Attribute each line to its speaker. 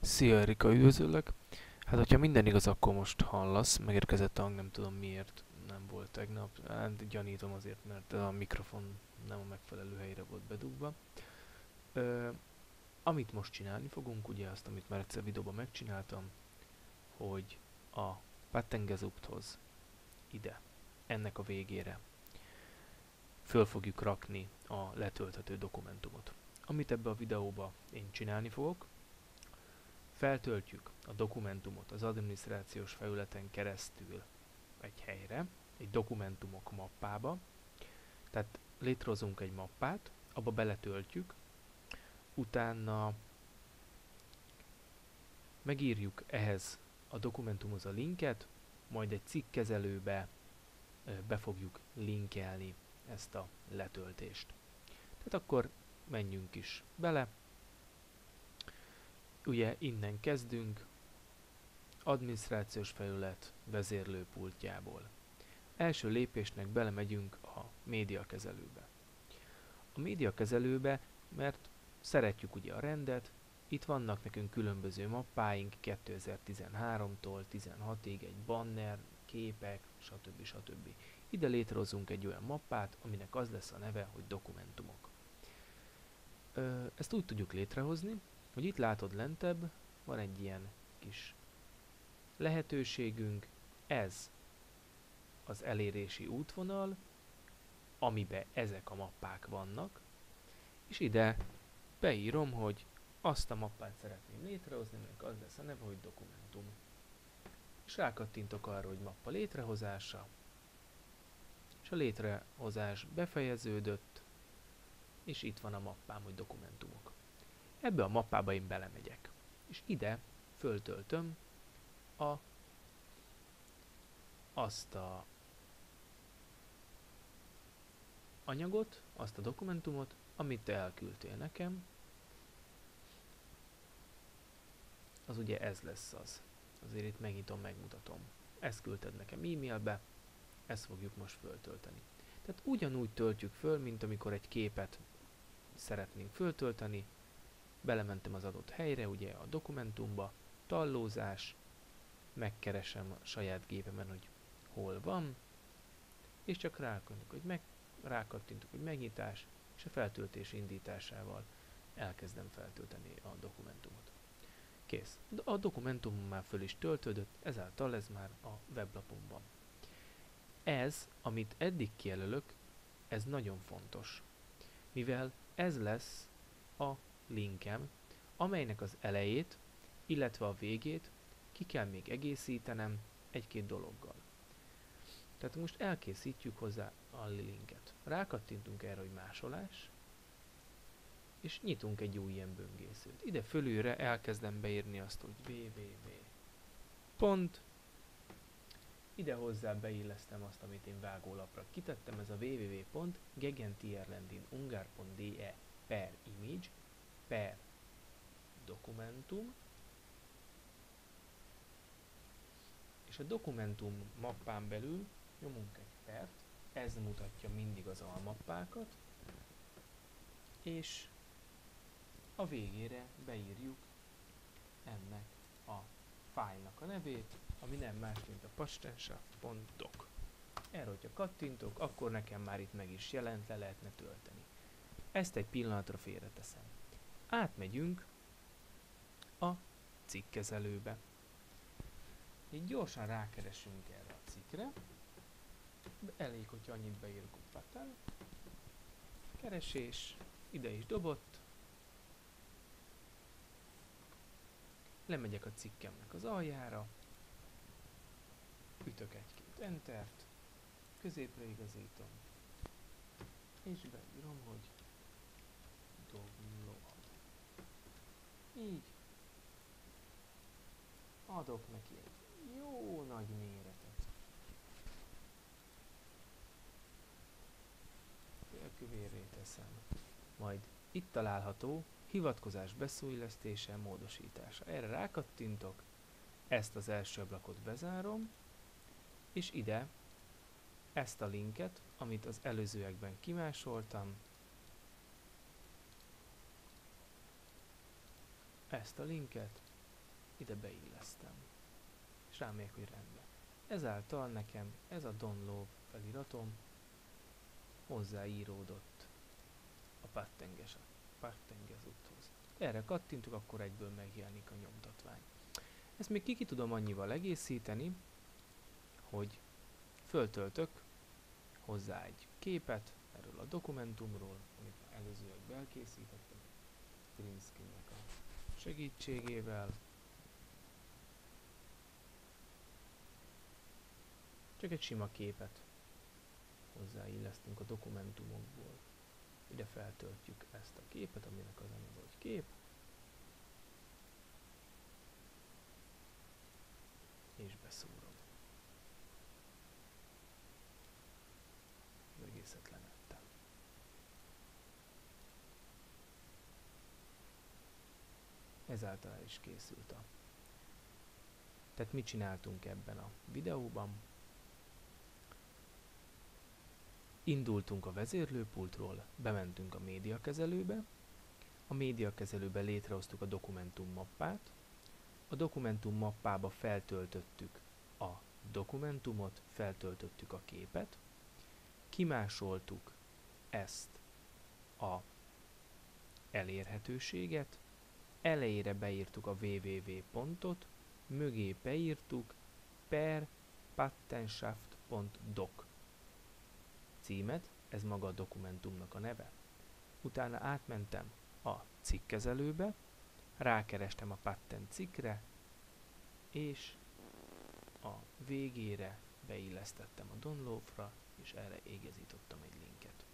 Speaker 1: Szia Erika, üdvözöllek! Hát, hogyha minden igaz, akkor most hallasz. Megérkezett a hang, nem tudom miért nem volt tegnap. Hát, gyanítom azért, mert a mikrofon nem a megfelelő helyre volt bedugva. Ö, amit most csinálni fogunk, ugye azt, amit már egyszer videóban megcsináltam, hogy a Pattengezupthoz ide, ennek a végére föl fogjuk rakni a letölthető dokumentumot. Amit ebbe a videóba én csinálni fogok, feltöltjük a dokumentumot az adminisztrációs felületen keresztül egy helyre, egy dokumentumok mappába, tehát létrehozunk egy mappát, abba beletöltjük, utána megírjuk ehhez a dokumentumhoz a linket, majd egy cikkkezelőbe be fogjuk linkelni ezt a letöltést. Tehát akkor menjünk is bele. Ugye innen kezdünk, adminisztrációs felület vezérlőpultjából. Első lépésnek belemegyünk a médiakezelőbe. A médiakezelőbe, mert szeretjük ugye a rendet, itt vannak nekünk különböző mappáink 2013-tól 16-ig, egy banner, képek, stb. Stb. Ide létrehozunk egy olyan mappát, aminek az lesz a neve, hogy dokumentumok. Ezt úgy tudjuk létrehozni, hogy itt látod lentebb, van egy ilyen kis lehetőségünk, ez az elérési útvonal, amiben ezek a mappák vannak, és ide beírom, hogy azt a mappát szeretném létrehozni, aminek az lesz a neve, hogy dokumentum. És rákattintok arra, hogy mappa létrehozása, és a létrehozás befejeződött, és itt van a mappám, hogy dokumentumok. Ebbe a mappába én belemegyek, és ide föltöltöm azt a anyagot, azt a dokumentumot, amit te elküldtél nekem, az ugye ez lesz az. Azért itt megnyitom, megmutatom. Ezt küldted nekem e-mailbe, ezt fogjuk most föltölteni. Tehát ugyanúgy töltjük föl, mint amikor egy képet szeretnénk föltölteni, belementem az adott helyre, ugye a dokumentumba, tallózás, megkeresem a saját gépemen, hogy hol van, és csak rákattintok, hogy megnyitás, és a feltöltés indításával elkezdem feltölteni a dokumentumot. Kész. A dokumentum már föl is töltődött, ezáltal ez már a weblapon. Ez, amit eddig kijelölök, ez nagyon fontos, mivel ez lesz a linkem, amelynek az elejét, illetve a végét ki kell még egészítenem egy-két dologgal. Tehát most elkészítjük hozzá a linket. Rákattintunk erre, hogy másolás, és nyitunk egy új ilyen böngészőt. Ide fölülre elkezdem beírni azt, hogy www. Pont. Ide hozzá beillesztem azt, amit én vágólapra kitettem, ez a www.gegentierlandinungar.de per image per dokumentum, és a dokumentum mappán belül nyomunk egy pert, ez mutatja mindig az almappákat, és a végére beírjuk ennek a fájlnak a nevét, ami nem más, mint a pastensa.doc. Erre, hogyha kattintok, akkor nekem már itt meg is jelent, le lehetne tölteni. Ezt egy pillanatra félreteszem. Átmegyünk a cikkkezelőbe. Így gyorsan rákeresünk erre a cikkre. Elég, hogyha annyit beírok, hogy pattern. Keresés, ide is dobott. Lemegyek a cikkemnek az aljára. Ütök egy-két entert. Középre igazítom. És beírom, hogy download. Így. Adok neki egy jó nagy méretet. Félkövérré teszem. Majd itt található hivatkozás beszóillesztése, módosítása. Erre rákattintok, ezt az első ablakot bezárom, és ide ezt a linket, amit az előzőekben kimásoltam, ezt a linket ide beillesztem. És rámegyek, hogy rendben. Ezáltal nekem ez a download feliratom hozzáíródott a Pattengezuthoz. Erre kattintok, akkor egyből megjelenik a nyomtatvány. Ezt még ki tudom annyival egészíteni, hogy föltöltök hozzá egy képet erről a dokumentumról, amit előzőekben elkészítettem, green screen-nek a segítségével. Csak egy sima képet hozzáillesztünk a dokumentumokból. Ide feltöltjük ezt a képet, aminek az a neve, hogy kép. És beszúrom. Az egészet lemettem. Ezáltal el is készült a... Tehát mit csináltunk ebben a videóban? Indultunk a vezérlőpultról, bementünk a médiakezelőbe, a médiakezelőbe létrehoztuk a dokumentum mappát, a dokumentum mappába feltöltöttük a dokumentumot, feltöltöttük a képet, kimásoltuk ezt a elérhetőséget, elejére beírtuk a www pontot, mögé beírtuk per pattenschaft.doc címet, ez maga a dokumentumnak a neve. Utána átmentem a cikkkezelőbe, rákerestem a patent cikkre, és a végére beillesztettem a downloadra, és erre égezítottam egy linket.